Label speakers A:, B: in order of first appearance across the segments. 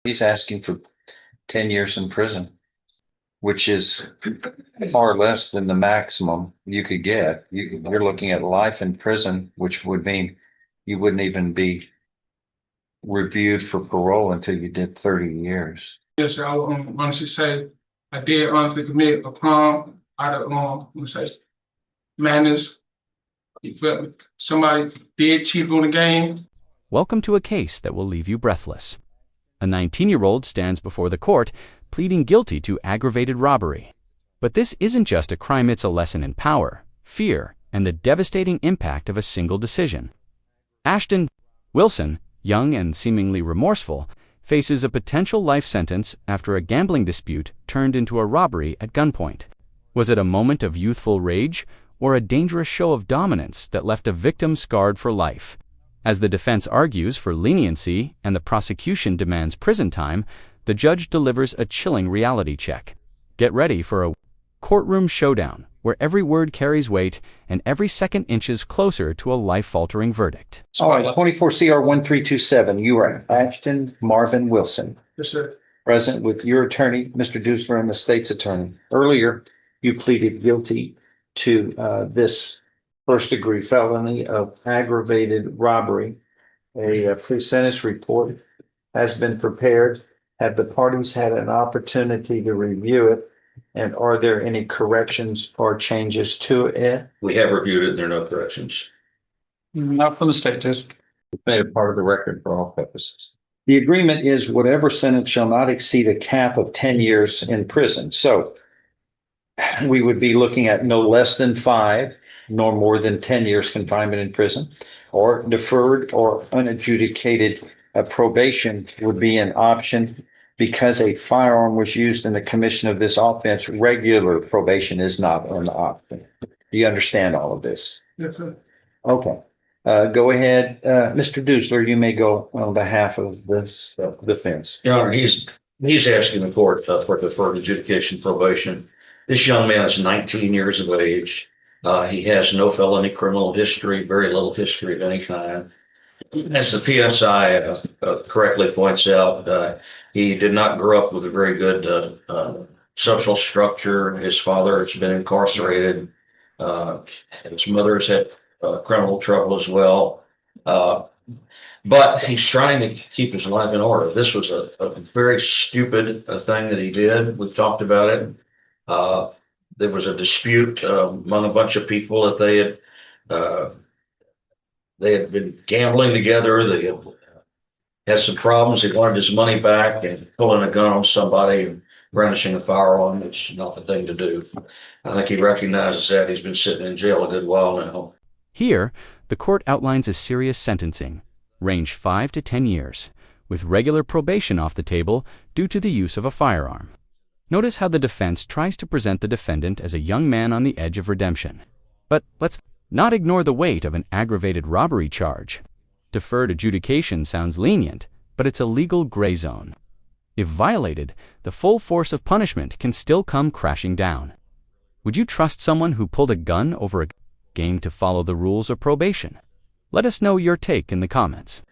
A: He's asking for 10 years in prison, which is far less than the maximum you could get. You're looking at life in prison, which would mean you wouldn't even be reviewed for parole until you did 30 years.
B: Yes, sir. I would honestly say I did honestly commit a crime out of let's say madness. You feel me? Somebody did cheat on the game.
C: Welcome to a case that will leave you breathless. A 19-year-old stands before the court pleading guilty to aggravated robbery. But this isn't just a crime, it's a lesson in power, fear, and the devastating impact of a single decision. Ashton Wilson, young and seemingly remorseful, faces a potential life sentence after a gambling dispute turned into a robbery at gunpoint. Was it a moment of youthful rage or a dangerous show of dominance that left a victim scarred for life? As the defense argues for leniency and the prosecution demands prison time, the judge delivers a chilling reality check. Get ready for a courtroom showdown where every word carries weight and every second inches closer to a life-altering verdict.
A: All right, 24 CR 1327, you are Ashton Marvin Wilson,
B: Yes, sir.
A: present with your attorney, Mr. Dusler, and the state's attorney. Earlier, you pleaded guilty to this first-degree felony of aggravated robbery. A pre-sentence report has been prepared. Have the parties had an opportunity to review it? And are there any corrections or changes to it?
D: We have reviewed it, and there are no corrections.
B: Not from the state, just.
A: It's made a part of the record for all purposes. The agreement is whatever sentence shall not exceed a cap of 10 years in prison. So we would be looking at no less than 5, nor more than 10 years confinement in prison, or deferred or unadjudicated probation would be an option. Because a firearm was used in the commission of this offense, regular probation is not an option. Do you understand all of this?
B: Yes, sir.
A: Okay. Go ahead, Mr. Dusler, you may go on behalf of this defense.
D: Your Honor, he's asking the court for deferred adjudication probation. This young man is 19 years of age. He has no felony criminal history, very little history of any kind. As the PSI correctly points out, he did not grow up with a very good social structure. His father has been incarcerated. His mother has had criminal trouble as well. But he's trying to keep his life in order. This was a very stupid thing that he did. We've talked about it. There was a dispute among a bunch of people that they had been gambling together. They had some problems. He wanted his money back, and pulling a gun on somebody and brandishing a firearm, it's not the thing to do. I think he recognizes that. He's been sitting in jail a good while now.
C: Here, the court outlines a serious sentencing, range 5 to 10 years, with regular probation off the table due to the use of a firearm. Notice how the defense tries to present the defendant as a young man on the edge of redemption. But let's not ignore the weight of an aggravated robbery charge. Deferred adjudication sounds lenient, but it's a legal gray zone. If violated, the full force of punishment can still come crashing down. Would you trust someone who pulled a gun over a game to follow the rules of probation? Let us know your take in the comments.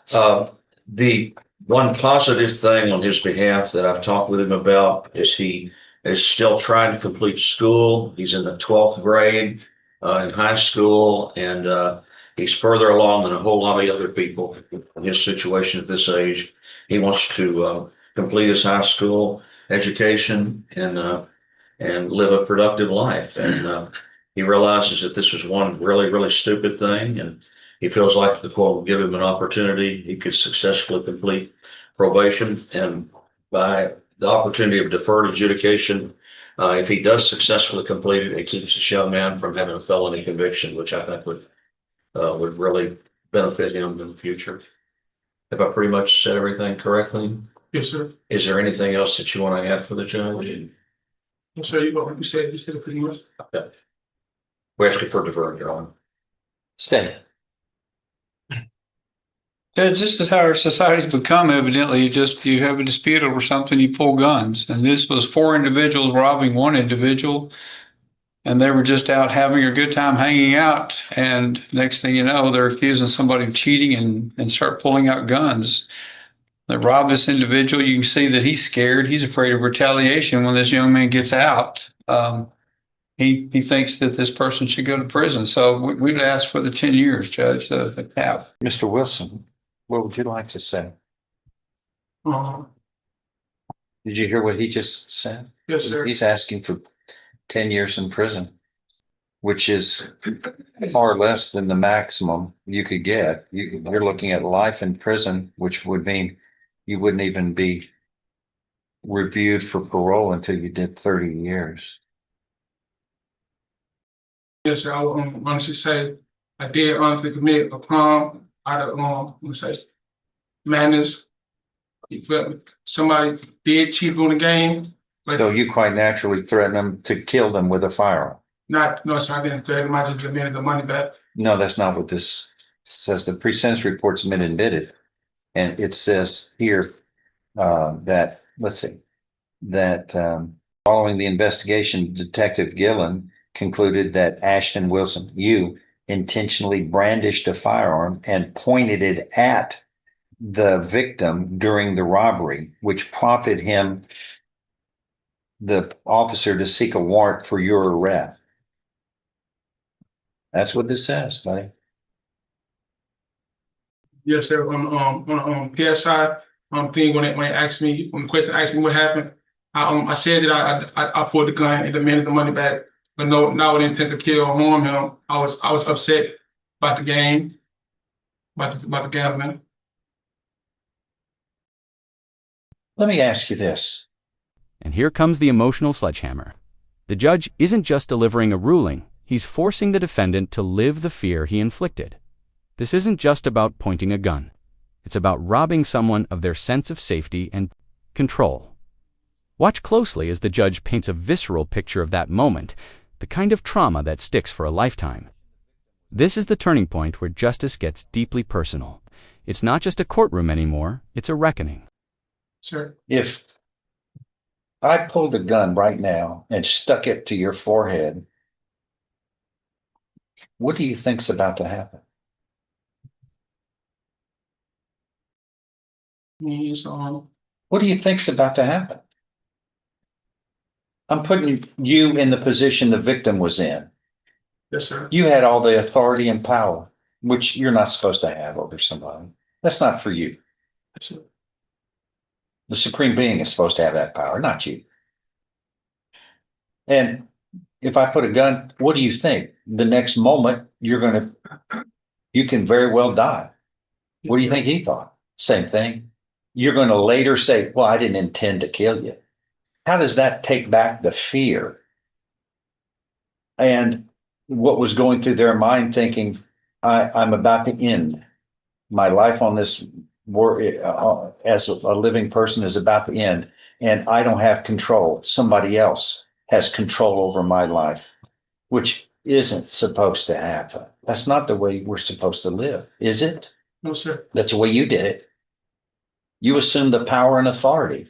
D: The one positive thing on his behalf that I've talked with him about is he is still trying to complete school. He's in the 12th grade in high school, and he's further along than a whole lot of other people in his situation at this age. He wants to complete his high school education and live a productive life. And he realizes that this was one really, really stupid thing, and he feels like the court will give him an opportunity. He could successfully complete probation, and by the opportunity of deferred adjudication, if he does successfully complete it, it keeps this young man from having a felony conviction, which I think would really benefit him in the future. Have I pretty much said everything correctly?
B: Yes, sir.
D: Is there anything else that you want to add for the judge?
B: Yes, sir. You said it pretty much.
D: Okay. We're asking for deferred, Your Honor.
A: Stay.
E: Judge, this is how our society's become. Evidently, you have a dispute over something, you pull guns. And this was 4 individuals robbing 1 individual, and they were just out having a good time hanging out. And next thing you know, they're accusing somebody of cheating and start pulling out guns. They robbed this individual. You can see that he's scared. He's afraid of retaliation when this young man gets out. He thinks that this person should go to prison. So we would ask for the 10 years, Judge, the cap.
A: Mr. Wilson, what would you like to say?
B: Um,
A: Did you hear what he just said?
B: yes, sir.
A: He's asking for 10 years in prison, which is far less than the maximum you could get. You're looking at life in prison, which would mean you wouldn't even be reviewed for parole until you did 30 years.
B: Yes, sir. I would honestly say I did honestly commit a crime out of madness. You feel me? Somebody did cheat on the game, but
A: So you quite naturally threaten them to kill them with a firearm.
B: not no, sir. I didn't threaten him. I just demanded the money back.
A: No, that's not what this says. The pre-sentence report's been admitted. And it says here that, let's see, that following the investigation, Detective Gillen concluded that Ashton Wilson, you intentionally brandished a firearm and pointed it at the victim during the robbery, which prompted him, the officer, to seek a warrant for your arrest. That's what this says, buddy.
B: Yes, sir. On PSI thing when the question asked me what happened, I said that I pulled the gun and demanded the money back, but no, not with intent to kill or harm him. I was upset about the game, about the gambling.
A: Let me ask you this.
C: And here comes the emotional sledgehammer. The judge isn't just delivering a ruling, he's forcing the defendant to live the fear he inflicted. This isn't just about pointing a gun. It's about robbing someone of their sense of safety and control. Watch closely as the judge paints a visceral picture of that moment, the kind of trauma that sticks for a lifetime. This is the turning point where justice gets deeply personal. It's not just a courtroom anymore, it's a reckoning.
B: Sir,
A: If I pulled a gun right now and stuck it to your forehead, what do you think's about to happen?
B: he's
A: What do you think's about to happen? I'm putting you in the position the victim was in.
B: yes, sir.
A: You had all the authority and power, which you're not supposed to have over somebody. That's not for you.
B: Yes, sir.
A: The supreme being is supposed to have that power, not you. And if I put a gun, what do you think? The next moment, you can very well die. What do you think he thought? Same thing. You're going to later say, well, I didn't intend to kill you. How does that take back the fear and what was going through their mind thinking, I'm about to end my life on this world as a living person is about to end, and I don't have control. Somebody else has control over my life, which isn't supposed to happen. That's not the way we're supposed to live, is it?
B: No, sir.
A: That's the way you did it. You assumed the power and authority.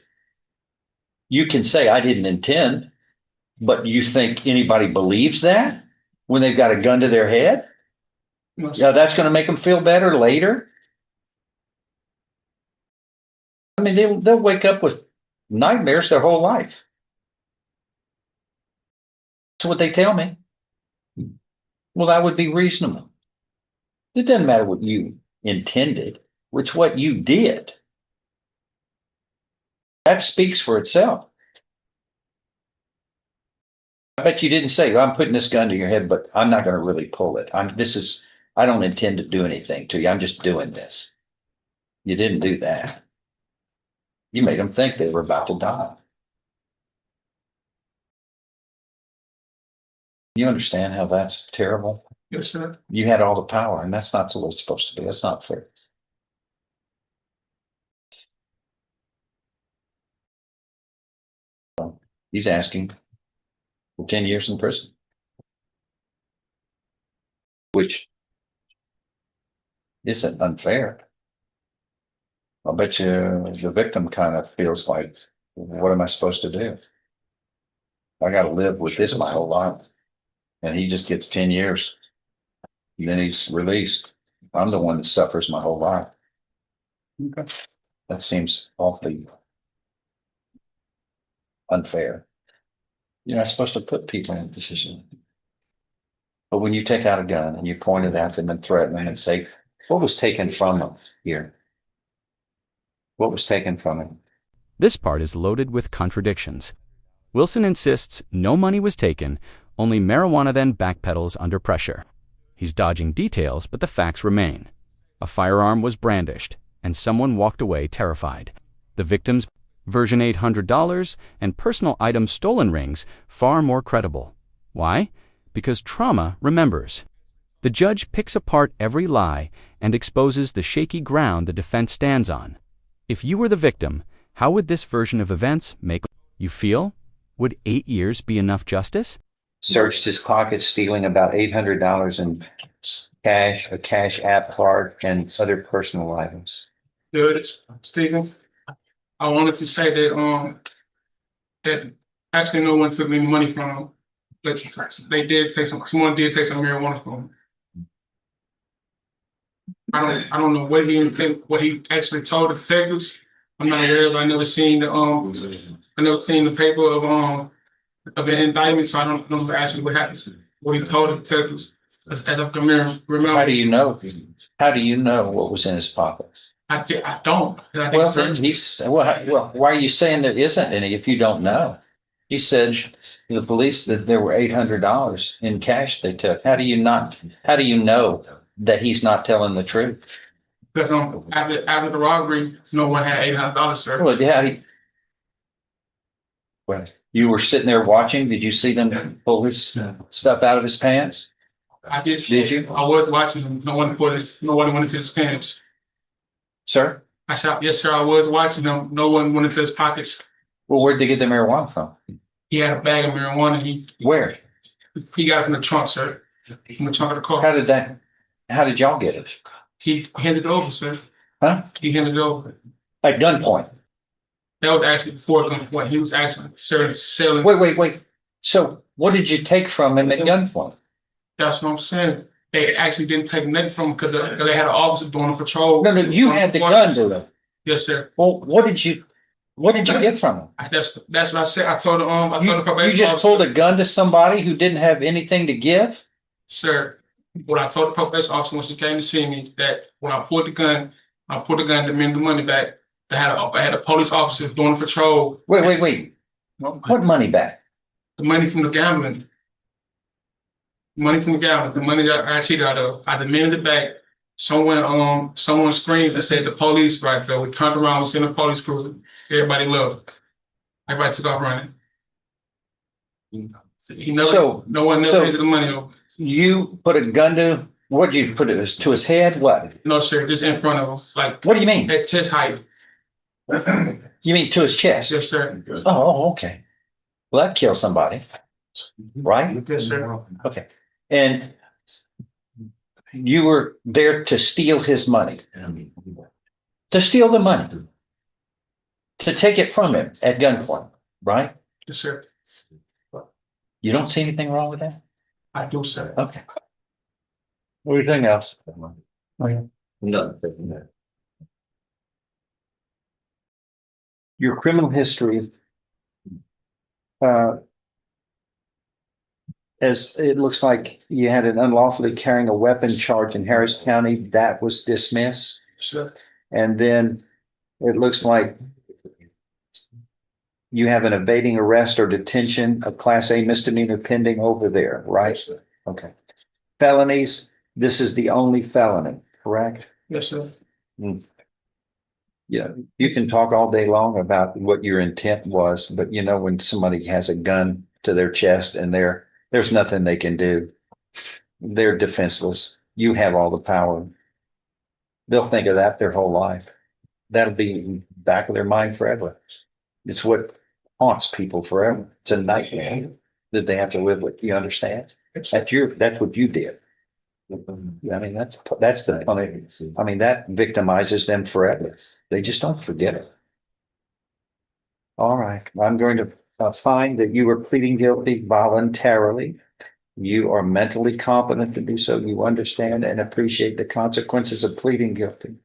A: You can say, I didn't intend, but you think anybody believes that when they've got a gun to their head?
B: No, sir.
A: Yeah, that's going to make them feel better later. I mean, they'll wake up with nightmares their whole life. That's what they tell me. Well, that would be reasonable. It doesn't matter what you intended, it's what you did. That speaks for itself. I bet you didn't say, I'm putting this gun to your head, but I'm not going to really pull it. I don't intend to do anything to you. I'm just doing this. You didn't do that. You made them think they were about to die. You understand how that's terrible?
B: Yes, sir.
A: You had all the power, and that's not the way it's supposed to be. That's not fair. He's asking for 10 years in prison, which isn't unfair. I'll bet you the victim kind of feels like, what am I supposed to do? I got to live with this my whole life. And he just gets 10 years. And then he's released. I'm the one that suffers my whole life.
E: Okay.
A: That seems awfully unfair. You're not supposed to put people in a position. But when you take out a gun and you point it at them and threaten them and say, what was taken from them here? What was taken from him?
C: This part is loaded with contradictions. Wilson insists no money was taken, only marijuana then backpedals under pressure. He's dodging details, but the facts remain. A firearm was brandished, and someone walked away terrified. The victim's version $800 and personal items stolen rings far more credible. Why? Because trauma remembers. The judge picks apart every lie and exposes the shaky ground the defense stands on. If you were the victim, how would this version of events make you feel? Would 8 years be enough justice?
A: Searched his pockets, stealing about $800 in cash, a cash app card, and other personal items.
B: Judge Stephen, I wanted to say that actually no one took any money from him. But they did take someone did take some marijuana from him. I don't know what he actually told the detectives. I'm not aware of. I never seen the paper of the indictment, so I don't know actually what happened. What he told the detectives, as I can remember.
A: How do you know? How do you know what was in his pockets?
B: I don't.
A: Well, why are you saying there isn't any if you don't know? He said to the police that there were $800 in cash they took. How do you know that he's not telling the truth?
B: Because after the robbery, no one had $800, sir.
A: Well, well, you were sitting there watching. Did you see them pull his stuff out of his pants?
B: I did.
A: Did you?
B: I was watching him. No one went into his pants.
A: Sir?
B: I shot, yes, sir. I was watching him. No one went into his pockets.
A: Well, where'd they get the marijuana from?
B: He had a bag of marijuana.
A: Where?
B: He got it from the trunk, sir. From the trunk of the car.
A: How did y'all get it?
B: He handed it over, sir.
A: Huh?
B: He handed it over.
A: At gunpoint?
B: That was actually before gunpoint. He was actually selling.
A: Wait. So what did you take from him at gunpoint?
B: That's what I'm saying. They actually didn't take nothing from him because they had an officer doing a patrol.
A: No, you had the gun to them.
B: Yes, sir.
A: Well, what did you get from him?
B: That's what I said. I told the
A: You just pulled a gun to somebody who didn't have anything to give?
B: Sir, what I told the probation officer when she came to see me, that when I pulled the gun to demand the money back. I had a police officer doing a patrol.
A: Wait. What money back?
B: The money from the gambling. The money that I cheated out of. I demanded it back. Someone screams and said the police right there. We turned around, we seen the police crew. Everybody left. Everybody took off running. No one never handed the money over.
A: You put a gun to, what did you put it to his head? What?
B: No, sir, just in front of him. Like,
A: what do you mean?
B: At chest height.
A: You mean to his chest?
B: Yes, sir.
A: Oh, okay. Well, that kills somebody, right?
B: Yes, sir.
A: Okay. And you were there to steal his money. To steal the money. To take it from him at gunpoint, right?
B: Yes, sir.
A: You don't see anything wrong with that?
B: I do, sir.
A: Okay. Anything else?
D: No.
A: Your criminal history, as it looks like you had an unlawfully carrying a weapon charge in Harris County, that was dismissed.
B: Sir.
A: And then it looks like you have an evading arrest or detention, a Class A misdemeanor pending over there, right?
B: Yes, sir.
A: Okay. Felonies, this is the only felony, correct?
B: Yes, sir.
A: Yeah, you can talk all day long about what your intent was, but you know, when somebody has a gun to their chest and there's nothing they can do, they're defenseless. You have all the power. They'll think of that their whole life. That'll be in the back of their mind forever. It's what haunts people forever. It's a nightmare that they have to live with. You understand? That's what you did. I mean, that's the punishment. I mean, that victimizes them forever. They just don't forget it. All right. I'm going to find that you were pleading guilty voluntarily. You are mentally competent to do so. You understand and appreciate the consequences of pleading guilty.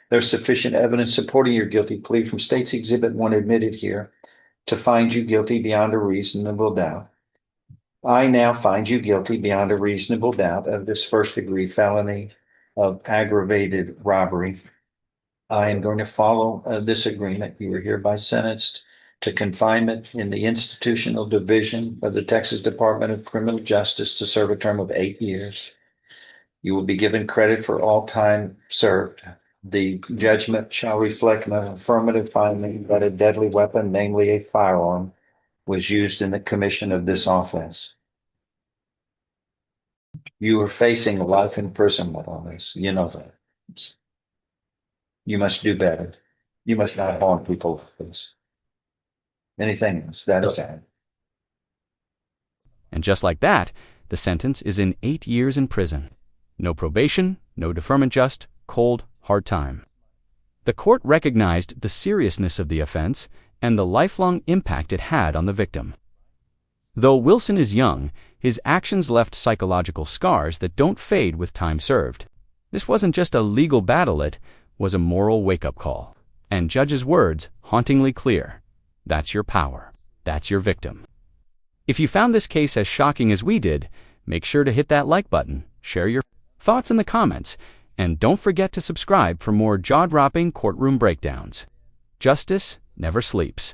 A: There's sufficient evidence supporting your guilty plea from State's Exhibit 1 admitted here to find you guilty beyond a reasonable doubt. I now find you guilty beyond a reasonable doubt of this first-degree felony of aggravated robbery. I am going to follow this agreement. You are hereby sentenced to confinement in the Institutional Division of the Texas Department of Criminal Justice to serve a term of 8 years. You will be given credit for all time served. The judgment shall reflect an affirmative finding that a deadly weapon, namely a firearm, was used in the commission of this offense. You are facing life imprisonment on this. You know that. You must do better. You must not harm people like this. Anything else, that is it.
C: And just like that, the sentence is in 8 years in prison. No probation, no deferment, just cold, hard time. The court recognized the seriousness of the offense and the lifelong impact it had on the victim. Though Wilson is young, his actions left psychological scars that don't fade with time served. This wasn't just a legal battle, it was a moral wake-up call. And Judge's words, hauntingly clear. That's your power. That's your victim. If you found this case as shocking as we did, make sure to hit that like button, share your thoughts in the comments, and don't forget to subscribe for more jaw-dropping courtroom breakdowns. Justice never sleeps.